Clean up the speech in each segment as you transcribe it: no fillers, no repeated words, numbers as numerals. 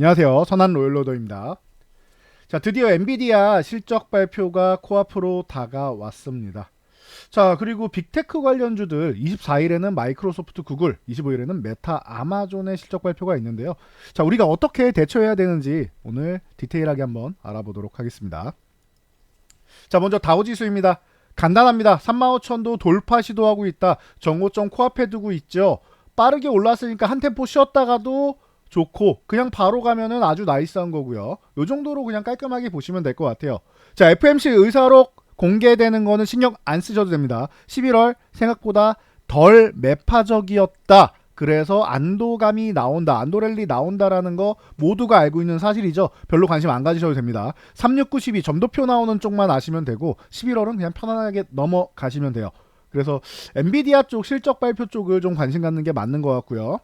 안녕하세요. 선한 로열로더입니다. 자, 드디어 엔비디아 실적 발표가 코앞으로 다가왔습니다. 자, 그리고 빅테크 관련주들 24일에는 마이크로소프트, 구글, 25일에는 메타, 아마존의 실적 발표가 있는데요. 자, 우리가 어떻게 대처해야 되는지 오늘 디테일하게 한번 알아보도록 하겠습니다. 자, 먼저 다우지수입니다. 간단합니다. 35,000도 돌파 시도하고 있다. 정고점 코앞에 두고 있죠. 빠르게 올랐으니까 한 템포 쉬었다가도 좋고 그냥 바로 가면은 아주 나이스한 거고요. 요 정도로 그냥 깔끔하게 보시면 될 것 같아요. 자, FMC 의사록 공개되는 거는 신경 안 쓰셔도 됩니다. 11월 생각보다 덜 매파적이었다. 그래서 안도감이 나온다, 안도랠리 나온다라는 거 모두가 알고 있는 사실이죠. 별로 관심 안 가지셔도 됩니다. 3692 점도표 나오는 쪽만 아시면 되고 11월은 그냥 편안하게 넘어가시면 돼요. 그래서 엔비디아 쪽 실적 발표 쪽을 좀 관심 갖는 게 맞는 것 같고요.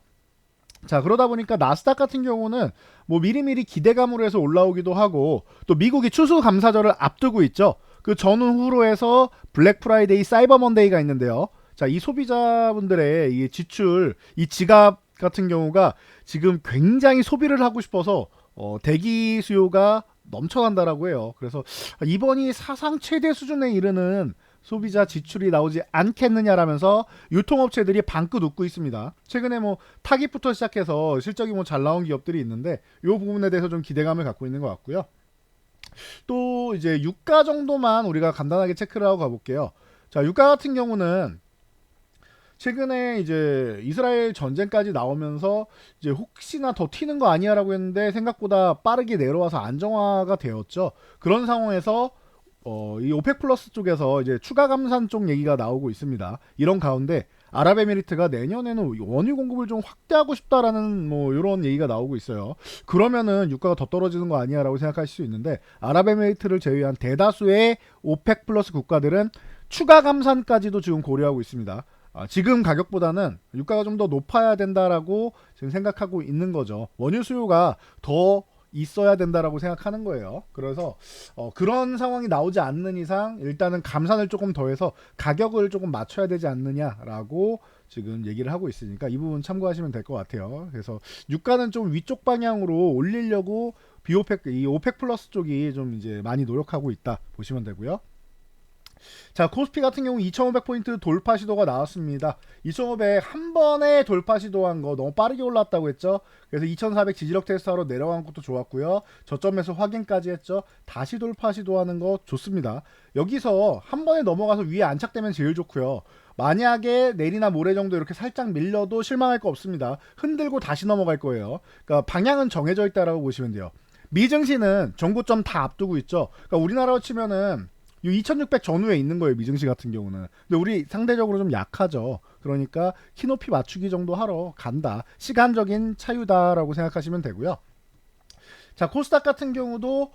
자, 그러다 보니까 나스닥 같은 경우는 뭐 미리미리 기대감으로 해서 올라오기도 하고, 또 미국이 추수감사절을 앞두고 있죠. 그 전후로 해서 블랙 프라이데이, 사이버 먼데이가 있는데요. 자, 이 소비자분들의 이 지출, 이 지갑 같은 경우가 지금 굉장히 소비를 하고 싶어서 대기 수요가 넘쳐난다라고 해요. 그래서 이번이 사상 최대 수준에 이르는 소비자 지출이 나오지 않겠느냐라면서 유통업체들이 방긋 웃고 있습니다. 최근에 뭐 타깃부터 시작해서 실적이 뭐 잘 나온 기업들이 있는데 이 부분에 대해서 좀 기대감을 갖고 있는 것 같고요. 또 이제 유가 정도만 우리가 간단하게 체크를 하고 가볼게요. 자, 유가 같은 경우는 최근에 이제 이스라엘 전쟁까지 나오면서 이제 혹시나 더 튀는 거 아니야라고 했는데 생각보다 빠르게 내려와서 안정화가 되었죠. 그런 상황에서 이 오펙 플러스 쪽에서 이제 추가 감산 쪽 얘기가 나오고 있습니다. 이런 가운데 아랍에미리트가 내년에는 원유 공급을 좀 확대하고 싶다라는 뭐 이런 얘기가 나오고 있어요. 그러면은 유가가 더 떨어지는 거 아니야라고 생각하실 수 있는데 아랍에미리트를 제외한 대다수의 오펙 플러스 국가들은 추가 감산까지도 지금 고려하고 있습니다. 지금 가격보다는 유가가 좀 더 높아야 된다라고 지금 생각하고 있는 거죠. 원유 수요가 더 있어야 된다라고 생각하는 거예요. 그래서 그런 상황이 나오지 않는 이상 일단은 감산을 조금 더해서 가격을 조금 맞춰야 되지 않느냐라고 지금 얘기를 하고 있으니까 이 부분 참고하시면 될 것 같아요. 그래서 유가는 좀 위쪽 방향으로 올리려고 이 오펙 플러스 쪽이 좀 이제 많이 노력하고 있다 보시면 되고요. 자, 코스피 같은 경우 2500포인트 돌파 시도가 나왔습니다. 2500 한 번에 돌파 시도한 거 너무 빠르게 올랐다고 했죠. 그래서 2400 지지력 테스트하러 내려간 것도 좋았고요. 저점에서 확인까지 했죠. 다시 돌파 시도하는 거 좋습니다. 여기서 한 번에 넘어가서 위에 안착되면 제일 좋고요. 만약에 내일이나 모레 정도 이렇게 살짝 밀려도 실망할 거 없습니다. 흔들고 다시 넘어갈 거예요. 그러니까 방향은 정해져 있다라고 보시면 돼요. 미증시는 전고점 다 앞두고 있죠. 그러니까 우리나라로 치면은 2600 전후에 있는 거예요, 미증시 같은 경우는. 근데 우리 상대적으로 좀 약하죠. 그러니까 키높이 맞추기 정도 하러 간다. 시간적인 차유다라고 생각하시면 되고요. 자, 코스닥 같은 경우도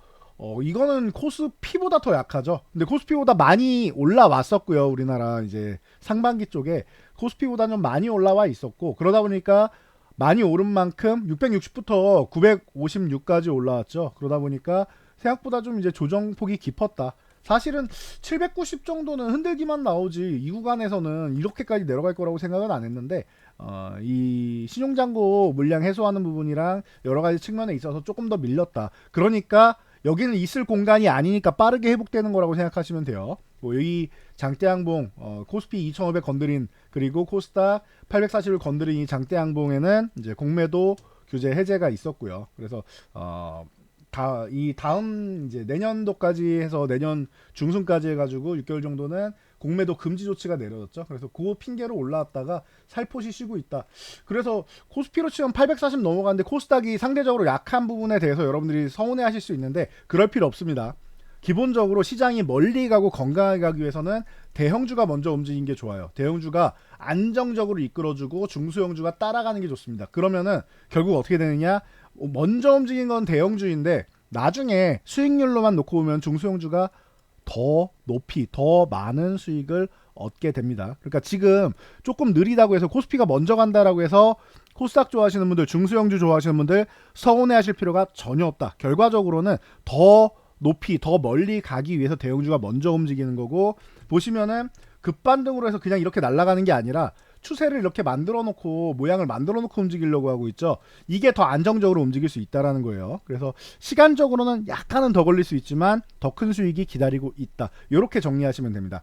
이거는 코스피보다 더 약하죠. 근데 코스피보다 많이 올라왔었고요. 우리나라 이제 상반기 쪽에 코스피보다 좀 많이 올라와 있었고, 그러다 보니까 많이 오른 만큼 660부터 956까지 올라왔죠. 그러다 보니까 생각보다 좀 이제 조정폭이 깊었다. 사실은 790 정도는 흔들기만 나오지 이 구간에서는 이렇게까지 내려갈 거라고 생각은 안 했는데 이 신용잔고 물량 해소하는 부분이랑 여러 가지 측면에 있어서 조금 더 밀렸다. 그러니까 여기는 있을 공간이 아니니까 빠르게 회복되는 거라고 생각하시면 돼요. 뭐 여기 장대양봉 코스피 2500 건드린 그리고 코스닥 840을 건드린 이 장대양봉에는 이제 공매도 규제 해제가 있었고요. 그래서 이 다음 이제 내년도까지 해서 내년 중순까지 해가지고 6개월 정도는 공매도 금지 조치가 내려졌죠. 그래서 그 핑계로 올라왔다가 살포시 쉬고 있다. 그래서 코스피로 치면 840 넘어가는데 코스닥이 상대적으로 약한 부분에 대해서 여러분들이 서운해하실 수 있는데 그럴 필요 없습니다. 기본적으로 시장이 멀리 가고 건강하게 가기 위해서는 대형주가 먼저 움직이는 게 좋아요. 대형주가 안정적으로 이끌어주고 중소형주가 따라가는 게 좋습니다. 그러면은 결국 어떻게 되느냐? 먼저 움직인 건 대형주인데 나중에 수익률로만 놓고 보면 중소형주가 더 높이 더 많은 수익을 얻게 됩니다. 그러니까 지금 조금 느리다고 해서 코스피가 먼저 간다라고 해서 코스닥 좋아하시는 분들, 중소형주 좋아하시는 분들 서운해하실 필요가 전혀 없다. 결과적으로는 더 높이 더 멀리 가기 위해서 대형주가 먼저 움직이는 거고, 보시면은 급반등으로 해서 그냥 이렇게 날아가는 게 아니라 추세를 이렇게 만들어 놓고 모양을 만들어 놓고 움직이려고 하고 있죠. 이게 더 안정적으로 움직일 수 있다라는 거예요. 그래서 시간적으로는 약간은 더 걸릴 수 있지만 더 큰 수익이 기다리고 있다. 이렇게 정리하시면 됩니다.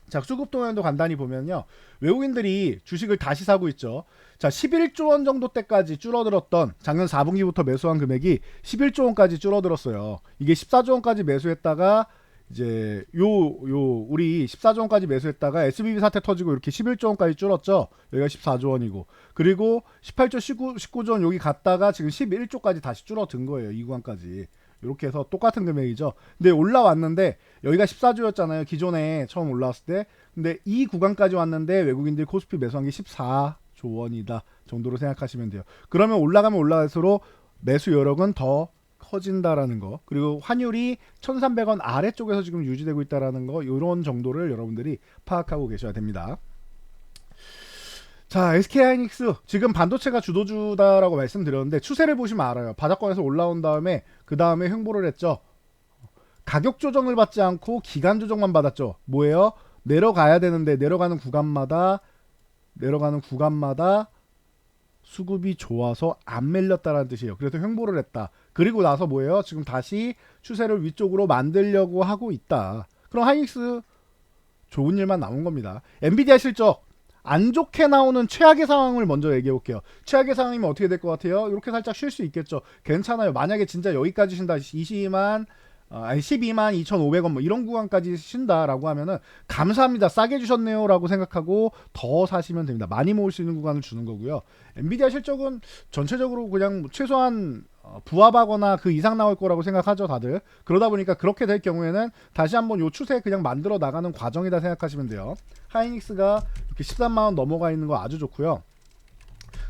자, 수급 동향도 간단히 보면요. 외국인들이 주식을 다시 사고 있죠. 자, 11조 원 정도 때까지 줄어들었던 작년 4분기부터 매수한 금액이 11조 원까지 줄어들었어요. 이게 14조 원까지 매수했다가 이제 우리 14조 원까지 매수했다가 SBB 사태 터지고 이렇게 11조 원까지 줄었죠. 여기가 14조 원이고. 그리고 18조 19조 원 여기 갔다가 지금 11조까지 다시 줄어든 거예요. 이 구간까지. 이렇게 해서 똑같은 금액이죠. 근데 올라왔는데 여기가 14조였잖아요. 기존에 처음 올라왔을 때. 근데 이 구간까지 왔는데 외국인들이 코스피 매수한 게 14조 원이다 정도로 생각하시면 돼요. 그러면 올라가면 올라갈수록 매수 여력은 더 커진다라는 거. 그리고 환율이 1,300원 아래쪽에서 지금 유지되고 있다라는 거. 이런 정도를 여러분들이 파악하고 계셔야 됩니다. 자, SK하이닉스 지금 반도체가 주도주다라고 말씀드렸는데 추세를 보시면 알아요. 바닥권에서 올라온 다음에 그 다음에 횡보를 했죠. 가격 조정을 받지 않고 기간 조정만 받았죠. 뭐예요? 내려가야 되는데 내려가는 구간마다 수급이 좋아서 안 밀렸다라는 뜻이에요. 그래서 횡보를 했다. 그리고 나서 뭐예요? 지금 다시 추세를 위쪽으로 만들려고 하고 있다. 그럼 하이닉스 좋은 일만 남은 겁니다. 엔비디아 실적 안 좋게 나오는 최악의 상황을 먼저 얘기해 볼게요. 최악의 상황이면 어떻게 될 것 같아요? 이렇게 살짝 쉴 수 있겠죠. 괜찮아요. 만약에 진짜 여기까지 쉰다. 12만 2,500원 뭐 이런 구간까지 쉰다라고 하면은 감사합니다. 싸게 주셨네요 라고 생각하고 더 사시면 됩니다. 많이 모을 수 있는 구간을 주는 거고요. 엔비디아 실적은 전체적으로 그냥 최소한 부합하거나 그 이상 나올 거라고 생각하죠 다들. 그러다 보니까 그렇게 될 경우에는 다시 한번 요 추세 그냥 만들어 나가는 과정이다 생각하시면 돼요. 하이닉스가 이렇게 13만원 넘어가 있는 거 아주 좋고요.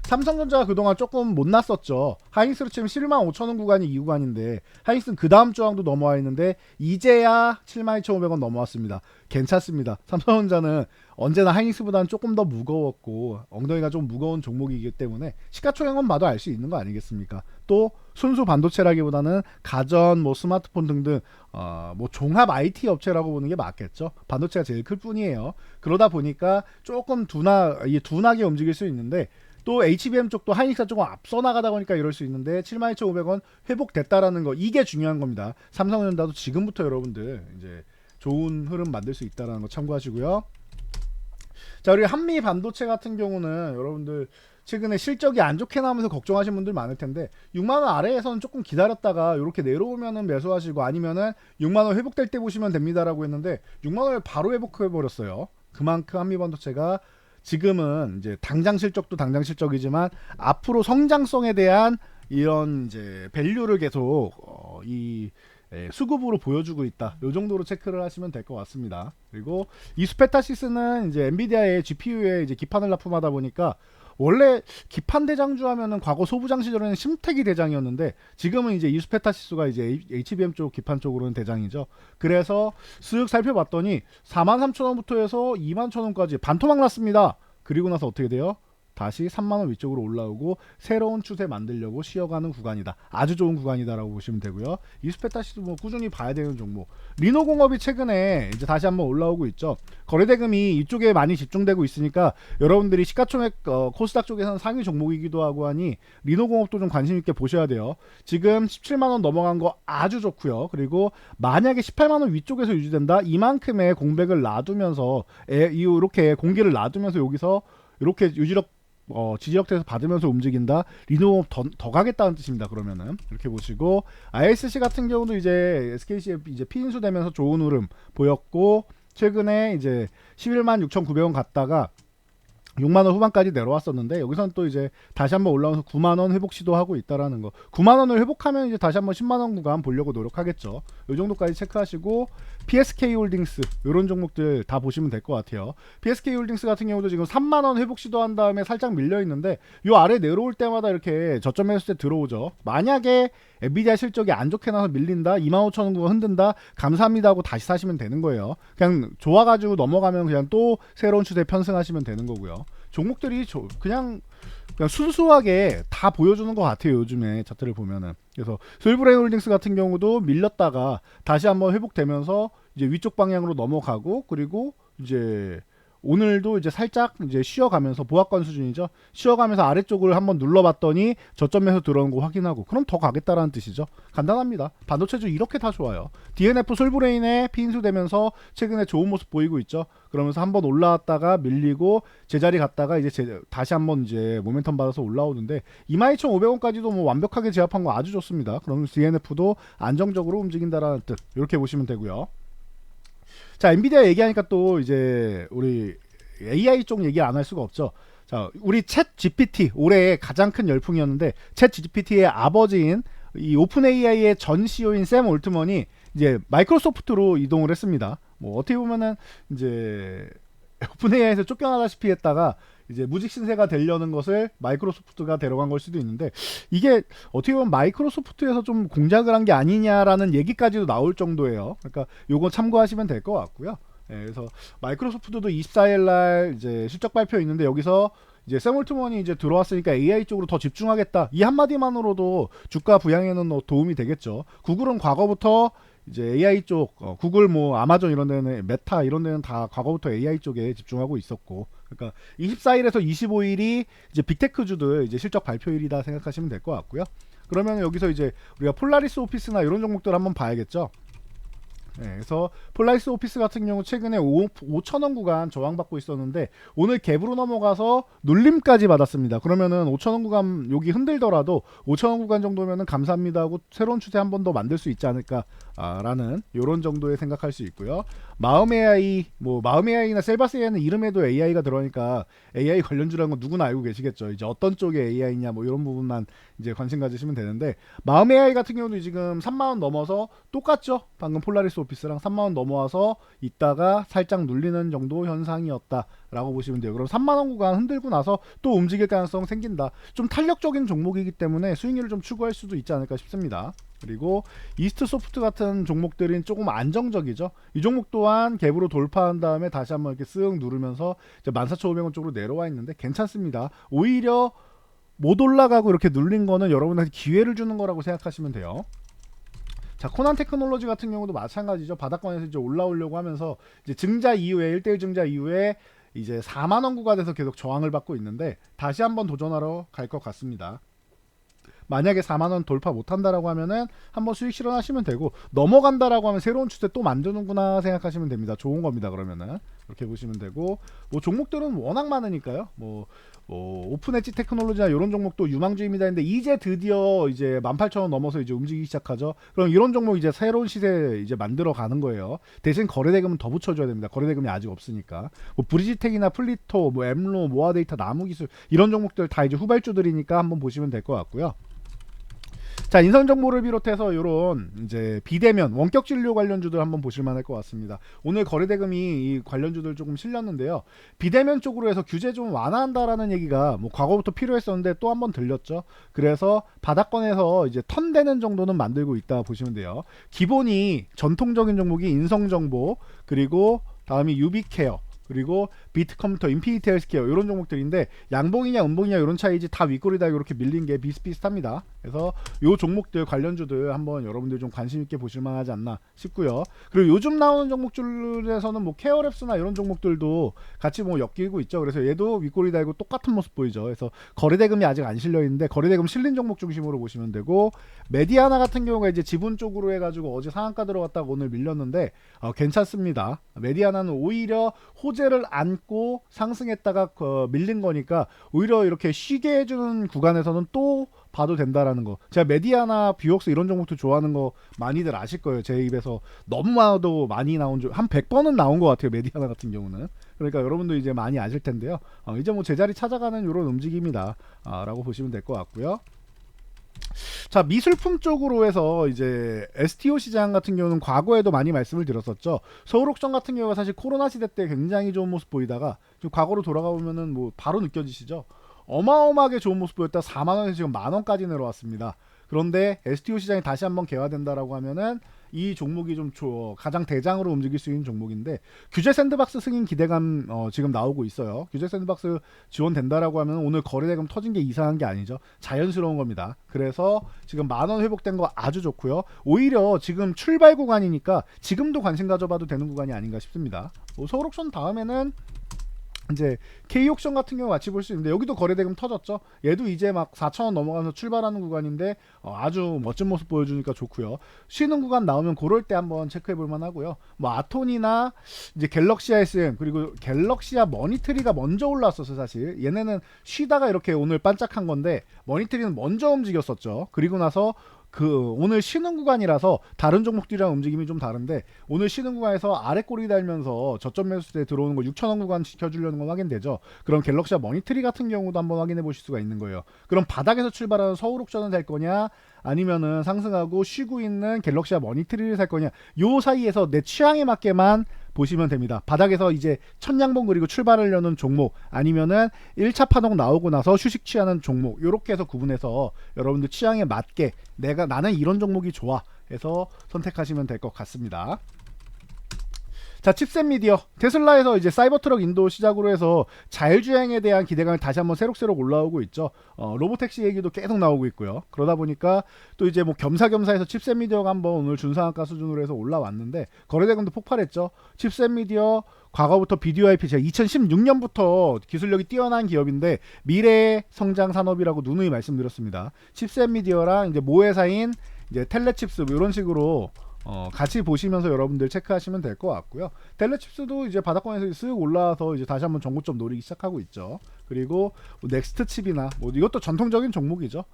삼성전자가 그동안 조금 못 났었죠. 하이닉스로 치면 11만 5천원 구간이 이 구간인데 하이닉스는 그 다음 저항도 넘어와 있는데 이제야 72,500원 넘어왔습니다. 괜찮습니다. 삼성전자는 언제나 하이닉스보다는 조금 더 무거웠고 엉덩이가 좀 무거운 종목이기 때문에 시가총액만 봐도 알 수 있는 거 아니겠습니까? 또 순수 반도체라기보다는 가전, 뭐 스마트폰 등등 뭐 종합 IT 업체라고 보는 게 맞겠죠. 반도체가 제일 클 뿐이에요. 그러다 보니까 조금 둔하게 움직일 수 있는데 또 HBM 쪽도 하이닉스가 조금 앞서 나가다 보니까 이럴 수 있는데 72,500원 회복됐다라는 거 이게 중요한 겁니다. 삼성전자도 지금부터 여러분들 이제 좋은 흐름 만들 수 있다라는 거 참고하시고요. 자, 그리고 한미 반도체 같은 경우는 여러분들 최근에 실적이 안 좋게 나오면서 걱정하시는 분들 많을 텐데 6만원 아래에서는 조금 기다렸다가 이렇게 내려오면은 매수하시고 아니면은 6만원 회복될 때 보시면 됩니다라고 했는데 6만원을 바로 회복해 버렸어요. 그만큼 한미 반도체가 지금은 이제 당장 실적도 당장 실적이지만 앞으로 성장성에 대한 이런 이제 밸류를 계속 수급으로 보여주고 있다. 이 정도로 체크를 하시면 될 것 같습니다. 그리고 이수페타시스는 이제 엔비디아의 GPU에 이제 기판을 납품하다 보니까 원래 기판 대장주 하면은 과거 소부장 시절에는 심택이 대장이었는데 지금은 이제 이수페타시스가 이제 HBM 쪽 기판 쪽으로는 대장이죠. 그래서 쓱 살펴봤더니 43,000원부터 해서 21,000원까지 반토막 났습니다. 그리고 나서 어떻게 돼요? 다시 3만원 위쪽으로 올라오고 새로운 추세 만들려고 쉬어가는 구간이다. 아주 좋은 구간이다라고 보시면 되고요. 이수페타시도 뭐 꾸준히 봐야 되는 종목. 리노공업이 최근에 이제 다시 한번 올라오고 있죠. 거래대금이 이쪽에 많이 집중되고 있으니까 여러분들이 시가총액 코스닥 쪽에서는 상위 종목이기도 하고 하니 리노공업도 좀 관심 있게 보셔야 돼요. 지금 17만원 넘어간 거 아주 좋고요. 그리고 만약에 18만원 위쪽에서 유지된다? 이만큼의 공백을 놔두면서 이렇게 공기를 놔두면서 여기서 이렇게 지지력대에서 받으면서 움직인다. 리노 더 가겠다는 뜻입니다. 그러면은 이렇게 보시고 ISC 같은 경우도 이제 SKC에 이제 피인수 되면서 좋은 흐름 보였고 최근에 이제 11만 6,900원 갔다가 6만원 후반까지 내려왔었는데 여기서는 또 이제 다시 한번 올라와서 9만원 회복 시도하고 있다라는 거. 9만원을 회복하면 이제 다시 한번 10만원 구간 보려고 노력하겠죠. 이 정도까지 체크하시고 PSK 홀딩스 이런 종목들 다 보시면 될 것 같아요. PSK 홀딩스 같은 경우도 지금 3만원 회복 시도한 다음에 살짝 밀려 있는데 요 아래 내려올 때마다 이렇게 저점 했을 때 들어오죠. 만약에 엔비디아 실적이 안 좋게 나서 밀린다, 25,000원 구간 흔든다, 감사합니다 하고 다시 사시면 되는 거예요. 그냥 좋아가지고 넘어가면 그냥 또 새로운 추세 편승하시면 되는 거고요. 종목들이 그냥 순수하게 다 보여주는 것 같아요. 요즘에 차트를 보면은. 그래서 솔브레인 홀딩스 같은 경우도 밀렸다가 다시 한번 회복되면서 이제 위쪽 방향으로 넘어가고 그리고 이제 오늘도 이제 살짝 이제 쉬어가면서 보합권 수준이죠. 쉬어가면서 아래쪽을 한번 눌러봤더니 저점에서 들어온 거 확인하고 그럼 더 가겠다라는 뜻이죠. 간단합니다. 반도체주 이렇게 다 좋아요. DNF 솔브레인에 피인수되면서 최근에 좋은 모습 보이고 있죠. 그러면서 한번 올라왔다가 밀리고 제자리 갔다가 이제 다시 한번 이제 모멘텀 받아서 올라오는데 22,500원까지도 뭐 완벽하게 제압한 거 아주 좋습니다. 그러면서 DNF도 안정적으로 움직인다라는 뜻 이렇게 보시면 되고요. 자, 엔비디아 얘기하니까 또 이제 우리 AI 쪽 얘기 안 할 수가 없죠. 자, 우리 챗 GPT 올해 가장 큰 열풍이었는데 챗 GPT의 아버지인 이 오픈 AI의 전 CEO인 샘 올트먼이 이제 마이크로소프트로 이동을 했습니다. 뭐 어떻게 보면은 이제 오픈 AI에서 쫓겨나다시피 했다가 이제 무직 신세가 되려는 것을 마이크로소프트가 데려간 걸 수도 있는데 이게 어떻게 보면 마이크로소프트에서 좀 공작을 한 게 아니냐라는 얘기까지도 나올 정도예요. 그러니까 요거 참고하시면 될 것 같고요. 네, 그래서 마이크로소프트도 24일 날 이제 실적 발표 있는데 여기서 이제 샘 올트먼이 이제 들어왔으니까 AI 쪽으로 더 집중하겠다. 이 한마디만으로도 주가 부양에는 도움이 되겠죠. 구글은 과거부터 이제 AI 쪽 구글 뭐 아마존 이런 데는 메타 이런 데는 다 과거부터 AI 쪽에 집중하고 있었고 그러니까 24일에서 25일이 이제 빅테크주들 이제 실적 발표일이다 생각하시면 될 것 같고요. 그러면 여기서 이제 우리가 폴라리스 오피스나 이런 종목들 한번 봐야겠죠. 네, 그래서 폴라리스 오피스 같은 경우 최근에 5,000원 구간 저항받고 있었는데 오늘 갭으로 넘어가서 눌림까지 받았습니다. 그러면은 5,000원 구간 여기 흔들더라도 5,000원 구간 정도면은 감사합니다 하고 새로운 추세 한 번 더 만들 수 있지 않을까 라는 요런 정도의 생각할 수 있고요. 마음 AI 뭐 마음 AI나 셀바스 AI는 이름에도 AI가 들어가니까 AI 관련주라는 건 누구나 알고 계시겠죠. 이제 어떤 쪽의 AI냐 뭐 이런 부분만 이제 관심 가지시면 되는데 마음 AI 같은 경우도 지금 3만원 넘어서 똑같죠. 방금 폴라리스 오피스랑 3만원 넘어와서 있다가 살짝 눌리는 정도 현상이었다라고 보시면 돼요. 그럼 3만원 구간 흔들고 나서 또 움직일 가능성 생긴다. 좀 탄력적인 종목이기 때문에 수익률을 좀 추구할 수도 있지 않을까 싶습니다. 그리고 이스트 소프트 같은 종목들은 조금 안정적이죠. 이 종목 또한 갭으로 돌파한 다음에 다시 한번 이렇게 쓱 누르면서 이제 14,500원 쪽으로 내려와 있는데 괜찮습니다. 오히려 못 올라가고 이렇게 눌린 거는 여러분한테 기회를 주는 거라고 생각하시면 돼요. 자, 코난 테크놀로지 같은 경우도 마찬가지죠. 바닥권에서 이제 올라오려고 하면서 이제 증자 이후에 1대1 증자 이후에 이제 4만원 구간에서 계속 저항을 받고 있는데 다시 한번 도전하러 갈 것 같습니다. 만약에 4만원 돌파 못한다라고 하면은 한번 수익 실현하시면 되고 넘어간다라고 하면 새로운 추세 또 만드는구나 생각하시면 됩니다. 좋은 겁니다. 그러면은 이렇게 보시면 되고 뭐 종목들은 워낙 많으니까요. 뭐 오픈 엣지 테크놀로지나 이런 종목도 유망주입니다. 근데 이제 드디어 이제 18,000원 넘어서 이제 움직이기 시작하죠. 그럼 이런 종목 이제 새로운 시세 이제 만들어 가는 거예요. 대신 거래대금은 더 붙여줘야 됩니다. 거래대금이 아직 없으니까. 뭐 브리지텍이나 플리토, 뭐 엠로, 모아데이터, 나무기술 이런 종목들 다 이제 후발주들이니까 한번 보시면 될 것 같고요. 자, 인성정보를 비롯해서 이런 이제 비대면 원격 진료 관련주들 한번 보실만할 것 같습니다. 오늘 거래대금이 이 관련주들 조금 실렸는데요. 비대면 쪽으로 해서 규제 좀 완화한다라는 얘기가 뭐 과거부터 필요했었는데 또 한번 들렸죠. 그래서 바닥권에서 이제 턴되는 정도는 만들고 있다 보시면 돼요. 기본이 전통적인 종목이 인성정보 그리고 다음이 유비케어 그리고 비트컴퓨터, 인피니티 헬스케어 이런 종목들인데 양봉이냐 음봉이냐 이런 차이지 다 윗꼬리 달고 이렇게 밀린 게 비슷비슷합니다. 그래서 요 종목들 관련주들 한번 여러분들 좀 관심 있게 보실 만하지 않나 싶고요. 그리고 요즘 나오는 종목들에서는 뭐 케어랩스나 이런 종목들도 같이 뭐 엮이고 있죠. 그래서 얘도 윗꼬리 달고 똑같은 모습 보이죠. 그래서 거래대금이 아직 안 실려 있는데 거래대금 실린 종목 중심으로 보시면 되고 메디아나 같은 경우가 이제 지분 쪽으로 해가지고 어제 상한가 들어갔다가 오늘 밀렸는데 괜찮습니다. 메디아나는 오히려 호재를 안고 상승했다가 밀린 거니까 오히려 이렇게 쉬게 해주는 구간에서는 또 봐도 된다라는 거. 제가 메디아나 뷰옥스 이런 종목도 좋아하는 거 많이들 아실 거예요. 제 입에서 너무나도 많이 나온 한 100번은 나온 것 같아요. 메디아나 같은 경우는. 그러니까 여러분도 이제 많이 아실 텐데요. 이제 뭐 제자리 찾아가는 이런 움직임이다 라고 보시면 될 것 같고요. 자, 미술품 쪽으로 해서 이제 STO 시장 같은 경우는 과거에도 많이 말씀을 드렸었죠. 서울옥션 같은 경우가 사실 코로나 시대 때 굉장히 좋은 모습 보이다가 좀 과거로 돌아가 보면은 뭐 바로 느껴지시죠. 어마어마하게 좋은 모습 보였다 4만원에서 지금 만원까지 내려왔습니다. 그런데 STO 시장이 다시 한번 개화된다라고 하면은 이 종목이 좀 가장 대장으로 움직일 수 있는 종목인데 규제 샌드박스 승인 기대감 지금 나오고 있어요. 규제 샌드박스 지원된다라고 하면 오늘 거래대금 터진 게 이상한 게 아니죠. 자연스러운 겁니다. 그래서 지금 만원 회복된 거 아주 좋고요. 오히려 지금 출발 구간이니까 지금도 관심 가져봐도 되는 구간이 아닌가 싶습니다. 서울옥션 다음에는 이제 K옥션 같은 경우 같이 볼 수 있는데 여기도 거래대금 터졌죠. 얘도 이제 막 4,000원 넘어가면서 출발하는 구간인데 아주 멋진 모습 보여주니까 좋고요. 쉬는 구간 나오면 그럴 때 한번 체크해 볼 만하고요. 뭐 아톤이나 이제 갤럭시아 SM 그리고 갤럭시아 머니트리가 먼저 올라왔었어요. 사실 얘네는 쉬다가 이렇게 오늘 반짝한 건데 머니트리는 먼저 움직였었죠. 그리고 나서 오늘 쉬는 구간이라서 다른 종목들이랑 움직임이 좀 다른데 오늘 쉬는 구간에서 아래 꼬리 달면서 저점 매수 때 들어오는 거 6,000원 구간 지켜주려는 건 확인되죠. 그럼 갤럭시아 머니트리 같은 경우도 한번 확인해 보실 수가 있는 거예요. 그럼 바닥에서 출발하는 서울옥션은 살 거냐 아니면은 상승하고 쉬고 있는 갤럭시아 머니트리를 살 거냐 요 사이에서 내 취향에 맞게만 보시면 됩니다. 바닥에서 이제 천냥봉 그리고 출발하려는 종목 아니면은 1차 파동 나오고 나서 휴식 취하는 종목 요렇게 해서 구분해서 여러분들 취향에 맞게 나는 이런 종목이 좋아 해서 선택하시면 될 것 같습니다. 자, 칩셋 미디어 테슬라에서 이제 사이버트럭 인도 시작으로 해서 자율주행에 대한 기대감이 다시 한번 새록새록 올라오고 있죠. 로보택시 얘기도 계속 나오고 있고요. 그러다 보니까 또 이제 뭐 겸사겸사해서 칩셋 미디어가 한번 오늘 준상한가 수준으로 해서 올라왔는데 거래대금도 폭발했죠. 칩셋 미디어 과거부터 비디오 IP 제가 2016년부터 기술력이 뛰어난 기업인데 미래 성장 산업이라고 누누이 말씀드렸습니다. 칩셋 미디어랑 이제 모회사인 이제 텔레칩스 뭐 이런 식으로 같이 보시면서 여러분들 체크하시면 될 것 같고요. 텔레칩스도 이제 바닥권에서 쓱 올라와서 이제 다시 한번 정고점 노리기 시작하고 있죠. 그리고 뭐 넥스트 칩이나 뭐 이것도 전통적인 종목이죠.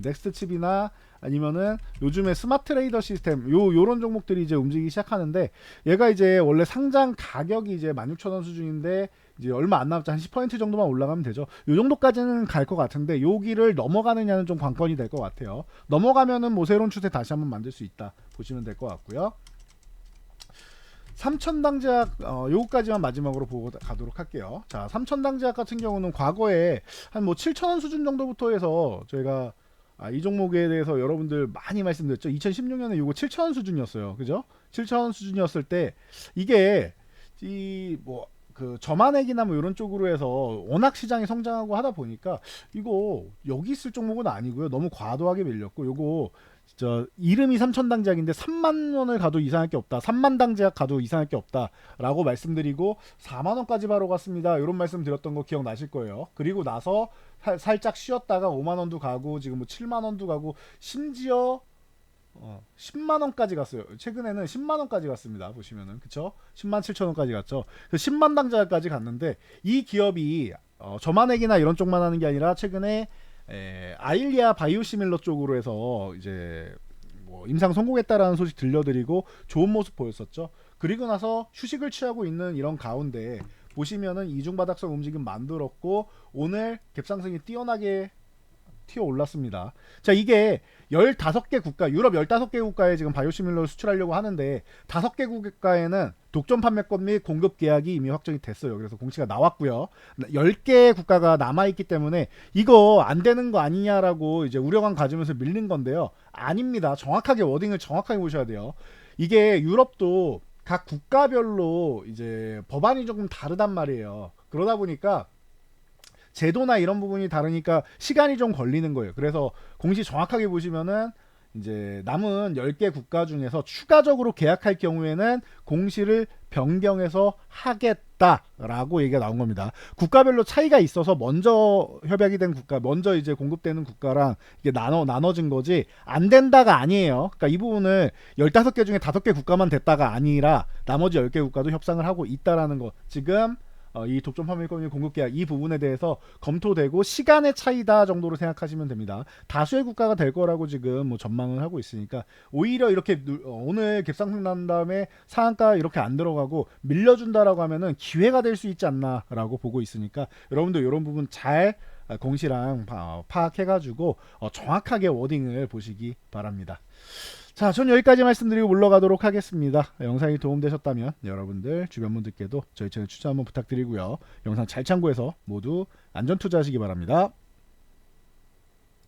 넥스트 칩이나 아니면은 요즘에 스마트 레이더 시스템 요런 종목들이 이제 움직이기 시작하는데 얘가 이제 원래 상장 가격이 이제 16,000원 수준인데 이제 얼마 안 남았죠. 한 10% 정도만 올라가면 되죠. 요 정도까지는 갈 것 같은데 여기를 넘어가느냐는 좀 관건이 될 것 같아요. 넘어가면은 뭐 새로운 추세 다시 한번 만들 수 있다 보시면 될 것 같고요. 3,000당 제약 요거까지만 마지막으로 보고 가도록 할게요. 자, 3,000당 제약 같은 경우는 과거에 한 뭐 7,000원 수준 정도부터 해서 저희가 이 종목에 대해서 여러분들 많이 말씀드렸죠. 2016년에 요거 7,000원 수준이었어요. 그죠? 7,000원 수준이었을 때 이게 그 저만액이나 뭐 이런 쪽으로 해서 워낙 시장이 성장하고 하다 보니까 이거 여기 있을 종목은 아니고요. 너무 과도하게 밀렸고 요거 진짜 이름이 3,000당 제약인데 3만 원을 가도 이상할 게 없다. 3만 당 제약 가도 이상할 게 없다라고 말씀드리고 4만 원까지 바로 갔습니다. 이런 말씀 드렸던 거 기억나실 거예요. 그리고 나서 살짝 쉬었다가 5만 원도 가고 지금 뭐 7만 원도 가고 심지어 10만 원까지 갔어요. 최근에는 10만 원까지 갔습니다. 보시면은 그쵸? 10만 7천 원까지 갔죠. 10만 당자까지 갔는데 이 기업이 저만액이나 이런 쪽만 하는 게 아니라 최근에 아일리아 바이오시밀러 쪽으로 해서 이제 뭐 임상 성공했다라는 소식 들려드리고 좋은 모습 보였었죠. 그리고 나서 휴식을 취하고 있는 이런 가운데 보시면은 이중바닥성 움직임 만들었고 오늘 갭상승이 뛰어나게 튀어 올랐습니다. 자, 이게 15개 국가, 유럽 15개 국가에 지금 바이오시밀러를 수출하려고 하는데 5개 국가에는 독점 판매권 및 공급 계약이 이미 확정이 됐어요. 그래서 공시가 나왔고요. 10개 국가가 남아있기 때문에 이거 안 되는 거 아니냐라고 이제 우려감 가지면서 밀린 건데요. 아닙니다. 정확하게 워딩을 정확하게 보셔야 돼요. 이게 유럽도 각 국가별로 이제 법안이 조금 다르단 말이에요. 그러다 보니까 제도나 이런 부분이 다르니까 시간이 좀 걸리는 거예요. 그래서 공시 정확하게 보시면은 이제 남은 10개 국가 중에서 추가적으로 계약할 경우에는 공시를 변경해서 하겠다라고 얘기가 나온 겁니다. 국가별로 차이가 있어서 먼저 협약이 된 국가, 먼저 이제 공급되는 국가랑 이게 나눠진 거지 안 된다가 아니에요. 그러니까 이 부분을 15개 중에 5개 국가만 됐다가 아니라 나머지 10개 국가도 협상을 하고 있다라는 거. 지금 이 독점 판매권 공급 계약 이 부분에 대해서 검토되고 시간의 차이다 정도로 생각하시면 됩니다. 다수의 국가가 될 거라고 지금 뭐 전망을 하고 있으니까 오히려 이렇게 오늘 갭상승 난 다음에 상한가 이렇게 안 들어가고 밀려준다라고 하면은 기회가 될 수 있지 않나라고 보고 있으니까 여러분들 이런 부분 잘 공시랑 파악해가지고 정확하게 워딩을 보시기 바랍니다. 자, 전 여기까지 말씀드리고 물러가도록 하겠습니다. 영상이 도움되셨다면 여러분들 주변 분들께도 저희 채널 추천 한번 부탁드리고요. 영상 잘 참고해서 모두 안전 투자하시기 바랍니다.